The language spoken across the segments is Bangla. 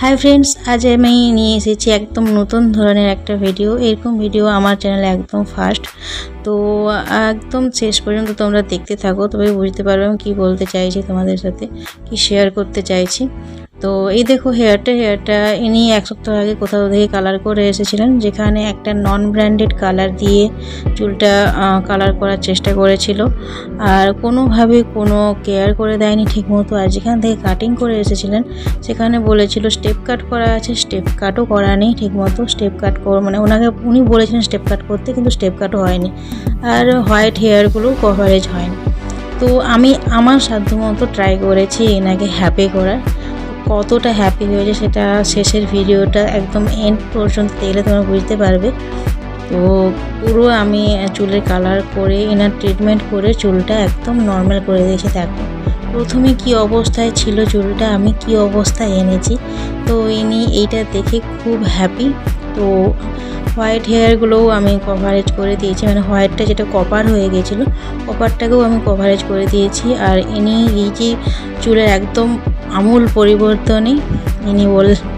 হাই ফ্রেন্ডস, আজ আমি নিয়ে এসেছি একদম নতুন ধরনের একটা ভিডিও। এরকম ভিডিও আমার চ্যানেলে একদম ফার্স্ট। তো একদম শেষ পর্যন্ত তোমরা দেখতে থাকো, তবে বুঝতে পারবে আমি কী বলতে চাইছি, তোমাদের সাথে কি শেয়ার করতে চাইছি। তো এই দেখো হেয়ারটা ইনি এক সপ্তাহ আগে কোথাও থেকে কালার করে এসেছিলেন, যেখানে একটা নন ব্র্যান্ডেড কালার দিয়ে চুলটা কালার করার চেষ্টা করেছিল, আর কোনোভাবে কোনো কেয়ার করে দেয়নি ঠিকমতো। আর যেখান থেকে কাটিং করে এসেছিলেন সেখানে বলেছিল স্টেপ কাট করা আছে, স্টেপ কাটও করা নেই ঠিকমতো। স্টেপ কাট মানে উনি বলেছিলেন স্টেপ কাট করতে, কিন্তু স্টেপ কাটও হয়নি, আর হোয়াইট হেয়ারগুলো কভারেজ হয়নি। তো আমি আমার সাধ্যমতো ট্রাই করেছি এনাকে হ্যাপি করার। কতটা হ্যাপি হয়েছে সেটা শেষের ভিডিওটা একদম এন্ড পর্যন্ত দেখলে তোমরা বুঝতে পারবে। তো পুরো আমি চুলের কালার করে এনার ট্রিটমেন্ট করে চুলটা একদম নর্মাল করে দিয়েছি। দেখো প্রথমে কি অবস্থায় ছিল চুলটা, আমি কি অবস্থায় এনেছি। তো ইনি এইটা দেখে খুব হ্যাপি। তো হোয়াইট হেয়ারগুলোও আমি কভারেজ করে দিয়েছি, মানে হোয়াইটটা যেটা কপার হয়ে গেছিলো কপারটাকেও আমি কভারেজ করে দিয়েছি। আর ইনি এই যে চুলের একদম আমূল পরিবর্তনই ইনি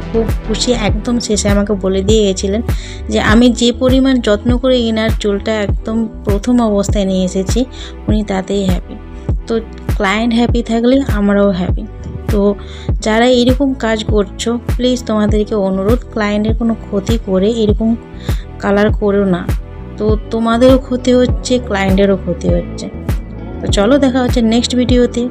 খুব খুশি। একদম শেষে আমাকে বলে দিয়ে গেছিলেন যে আমি যে পরিমাণ যত্ন করে এনার চুলটা একদম প্রথম অবস্থায় নিয়ে এসেছি, উনি তাতেই হ্যাপি। তো ক্লায়েন্ট হ্যাপি থাকলে আমরাও হ্যাপি। তো যারা এরকম কাজ করছো, প্লিজ তোমাদেরকে অনুরোধ, ক্লায়েন্টের কোনো ক্ষতি করে এরকম কালার করো না। তো তোমাদেরও ক্ষতি হচ্ছে, ক্লায়েন্টেরও ক্ষতি হচ্ছে। তো চলো দেখা হচ্ছে নেক্সট ভিডিওতে।